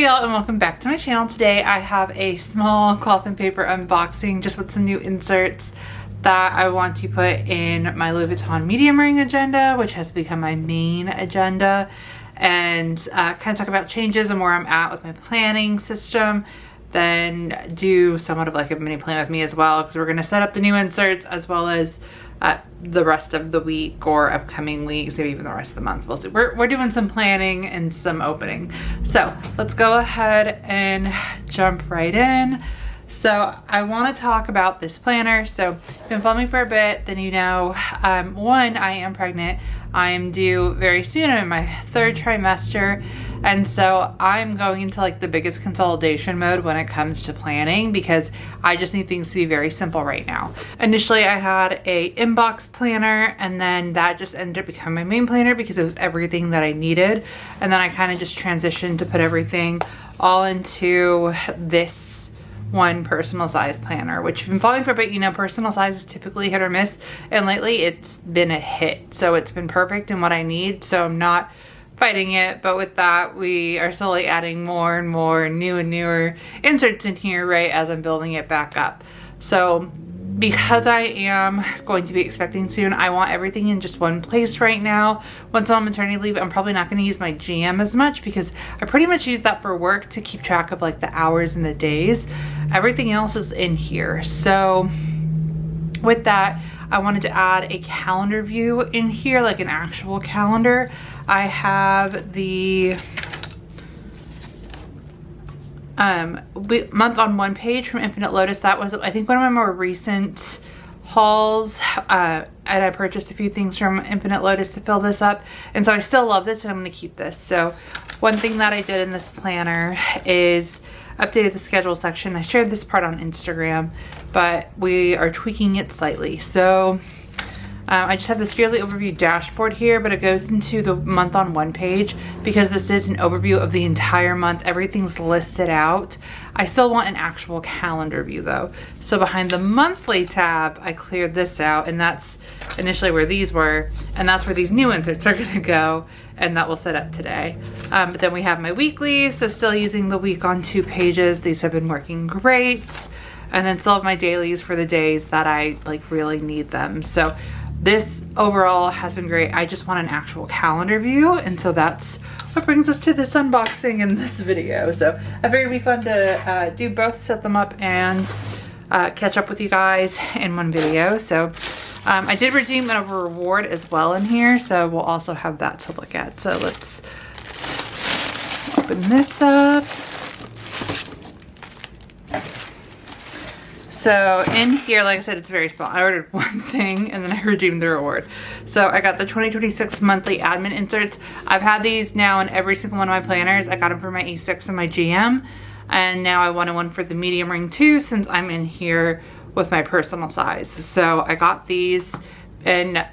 y'all, and welcome back to my channel. Today I have a small cloth and paper unboxing just with some new inserts that I want to put in my Louis Vuitton medium ring agenda, which has become my main agenda, and kind of talk about changes and where I'm at with my planning system. Then do somewhat of like a mini plan with me as well, because we're going to set up the new inserts as well as the rest of the week or upcoming weeks, maybe even the rest of the month. We'll see. We're doing some planning and some opening. So let's go ahead and jump right in. So I want to talk about this planner. So if you've been following me for a bit, then you know, one, I am pregnant. I am due very soon. I'm in my third trimester. And so I'm going into like the biggest consolidation mode when it comes to planning, because I just need things to be very simple right now. Initially, I had a inbox planner, and then that just ended up becoming my main planner because it was everything that I needed. And then I kind of just transitioned to put everything all into this one personal size planner, which if you've been following for a bit, you know personal size is typically hit or miss, and lately it's been a hit. So it's been perfect in what I need, so I'm not fighting it. But with that, we are slowly adding more and more new and newer inserts in here, right, as I'm building it back up. So because I am going to be expecting soon, I want everything in just one place right now. Once I'm on maternity leave, I'm probably not going to use my GM as much, because I pretty much use that for work to keep track of like the hours and the days. Everything else is in here. So with that, I wanted to add a calendar view in here, like an actual calendar. I have the month on one page from Infinite Lotus. That was, I think, one of my more recent hauls, and I purchased a few things from Infinite Lotus to fill this up, and so I still love this and I'm going to keep this. So one thing that I did in this planner is updated the schedule section. I shared this part on Instagram, but we are tweaking it slightly. So I just have this yearly overview dashboard here, but it goes into the month on one page because this is an overview of the entire month. Everything's listed out. I still want an actual calendar view though. So behind the monthly tab, I cleared this out, and that's initially where these were, and that's where these new inserts are gonna go, and that will set up today. But then we have my weekly, so still using the week on 2 pages. These have been working great. And then still have my dailies for the days that I like really need them. So this overall has been great. I just want an actual calendar view, and so that's what brings us to this unboxing in this video. So I figured it'd be fun to do both, set them up, and catch up with you guys in one video. So I did redeem a reward as well in here, so we'll also have that to look at. So let's open this up. So in here, like I said, it's very small. I ordered one thing and then I redeemed the reward. So I got the 2026 monthly admin inserts. I've had these now in every single one of my planners. I got them for my E6 and my GM. And now I wanted one for the medium ring too, since I'm in here with my personal size. So I got these, and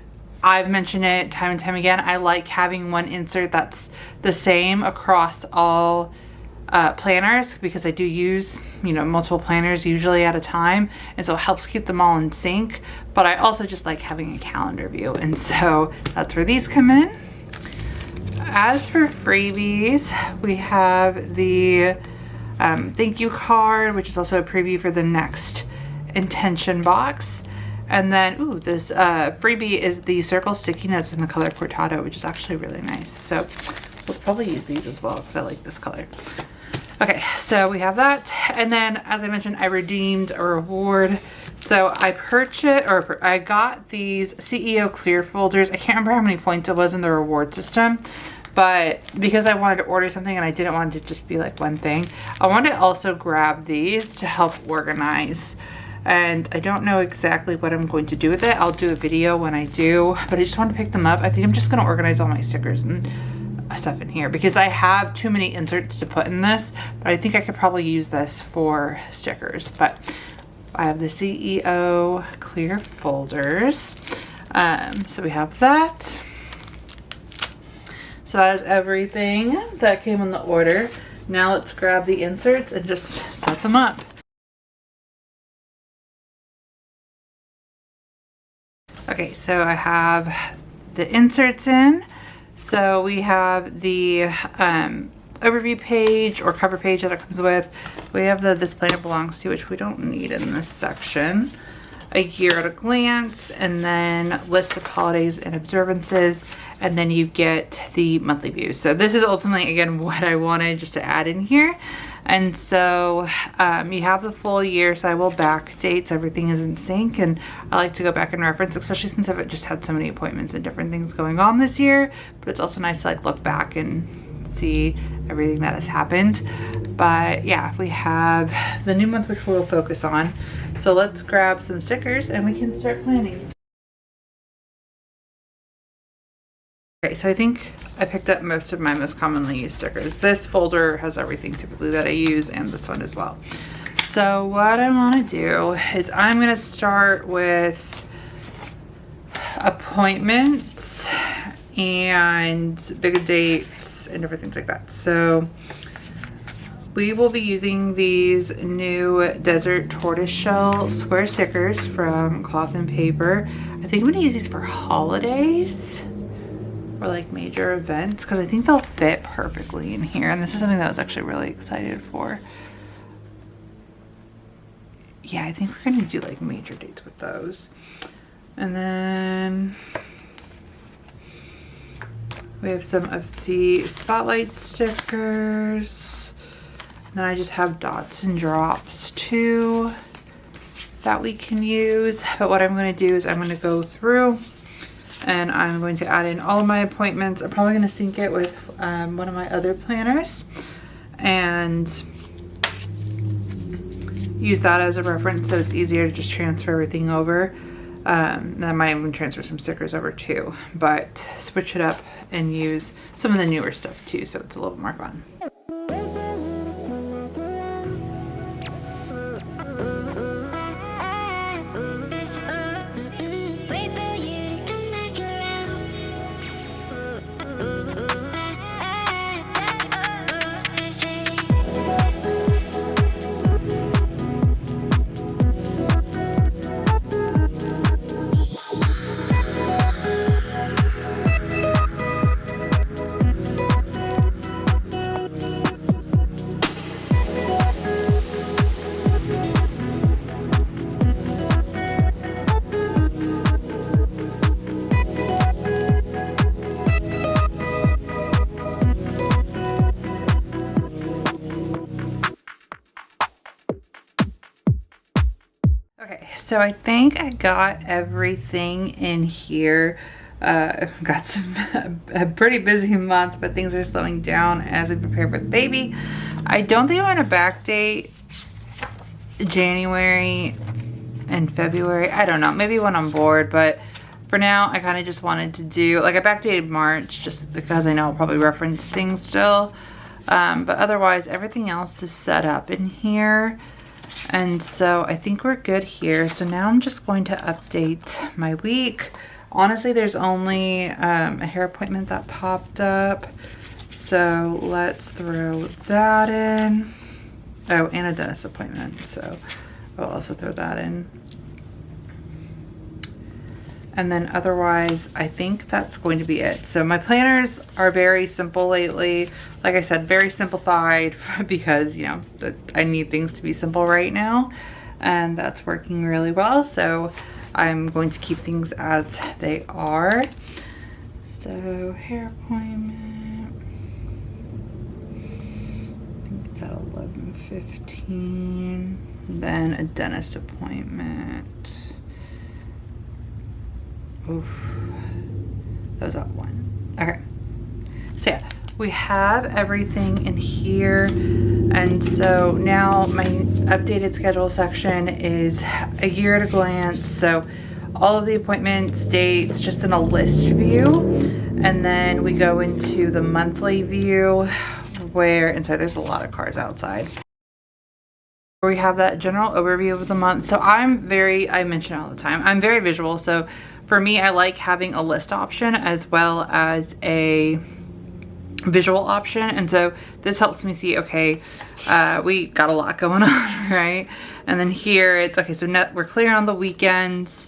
I've mentioned it time and time again. I like having one insert that's the same across all planners, because I do use, you know, multiple planners usually at a time, and so it helps keep them all in sync. But I also just like having a calendar view, and so that's where these come in. As for freebies, we have the thank you card, which is also a preview for the next intention box. And then, ooh, this freebie is the circle sticky notes in the color Cortado, which is actually really nice. So we'll probably use these as well because I like this color. Okay, so we have that. And then, as I mentioned, I redeemed a reward. So I purchased, or I got these CEO clear folders. I can't remember how many points it was in the reward system, but because I wanted to order something and I didn't want it to just be like one thing, I wanted to also grab these to help organize. And I don't know exactly what I'm going to do with it. I'll do a video when I do, but I just want to pick them up. I think I'm just going to organize all my stickers and stuff in here, because I have too many inserts to put in this, but I think I could probably use this for stickers. But I have the CEO clear folders. So we have that. So that is everything that came in the order. Now let's grab the inserts and just set them up. Okay, so I have the inserts in. So we have the overview page or cover page that it comes with. We have the This Planet Belongs To, which we don't need in this section. A Year at a Glance, and then list of holidays and observances, and then you get the monthly views. So this is ultimately, again, what I wanted just to add in here. And so you have the full year, so I will backdate so everything is in sync, and I like to go back and reference, especially since I've just had so many appointments and different things going on this year. But it's also nice to like look back and see everything that has happened. But yeah, we have the new month, which we'll focus on. So let's grab some stickers and we can start planning. Okay, so I think I picked up most of my most commonly used stickers. This folder has everything typically that I use, and this one as well. So what I want to do is I'm going to start with appointments and bigger dates and different things like that. So we will be using these new Desert Tortoiseshell square stickers from Cloth and Paper. I think I'm going to use these for holidays or like major events because I think they'll fit perfectly in here. And this is something that I was actually really excited for. Yeah, I think we're going to do like major dates with those. And then we have some of the Spotlight stickers. Then I just have dots and drops too that we can use. But what I'm going to do is I'm going to go through and I'm going to add in all of my appointments. I'm probably going to sync it with one of my other planners and use that as a reference so it's easier to just transfer everything over. And I might even transfer some stickers over too, but switch it up and use some of the newer stuff too, so it's a little more fun. So I think I got everything in here. Got a pretty busy month, but things are slowing down as we prepare for the baby. I don't think I'm gonna backdate January and February. I don't know, maybe when I'm bored, but for now I kind of just wanted to do, like I backdated March just because I know I'll probably reference things still. But otherwise everything else is set up in here. And so I think we're good here. So now I'm just going to update my week. Honestly, there's only a hair appointment that popped up. So let's throw that in. Oh, and a dentist appointment. So I'll also throw that in. And then otherwise, I think that's going to be it. So my planners are very simple lately. Like I said, very simplified because, you know, I need things to be simple right now. And that's working really well. So I'm going to keep things as they are. So hair appointment. I think it's at 11:15. Then a dentist appointment. Oof, that was at 1. Okay, so yeah, we have everything in here. And so now my updated schedule section is a year at a glance. So all of the appointments, dates, just in a list view. And then we go into the monthly view where, and sorry, there's a lot of cars outside. We have that general overview of the month. So I mention it all the time, I'm very visual. So for me, I like having a list option as well as a visual option. And so this helps me see, okay, we got a lot going on, right? And then here it's, okay, so we're clear on the weekends.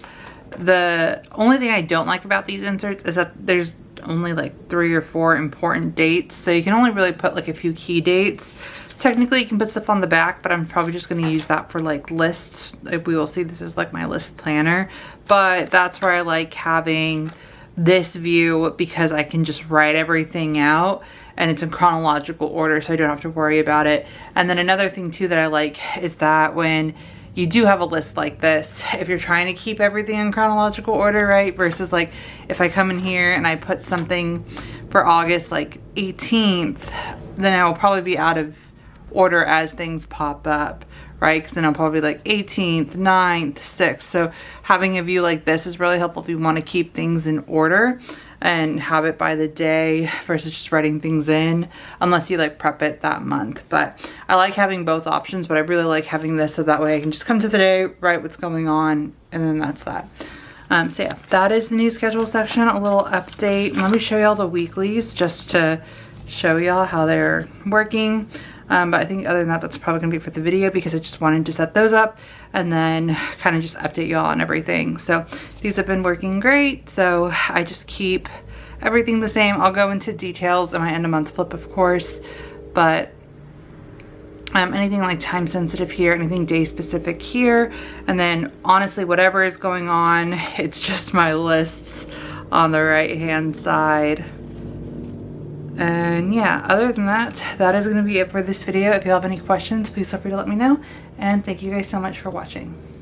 The only thing I don't like about these inserts is that there's only like 3 or 4 important dates. So you can only really put like a few key dates. Technically you can put stuff on the back, but I'm probably just going to use that for like lists. We will see, this is like my list planner, but that's where I like having this view because I can just write everything out and it's in chronological order, so I don't have to worry about it. And then another thing too that I like is that when you do have a list like this, if you're trying to keep everything in chronological order, right? Versus like if I come in here and I put something for August like 18th, then I will probably be out of order as things pop up, right? Because then I'll probably be like 18th, 9th, 6th. So having a view like this is really helpful if you want to keep things in order and have it by the day versus just writing things in, unless you like prep it that month. But I like having both options, but I really like having this so that way I can just come to the day, write what's going on, and then that's that. So yeah, that is the new schedule section, a little update. Let me show y'all the weeklies just to show y'all how they're working. But I think other than that, that's probably gonna be for the video because I just wanted to set those up and then kind of just update y'all on everything. So these have been working great. So I just keep everything the same. I'll go into details in my end of month flip, of course, but anything like time sensitive here, anything day specific here. And then honestly, whatever is going on, it's just my lists on the right hand side. And yeah, other than that, that is going to be it for this video. If you have any questions, please feel free to let me know. And thank you guys so much for watching.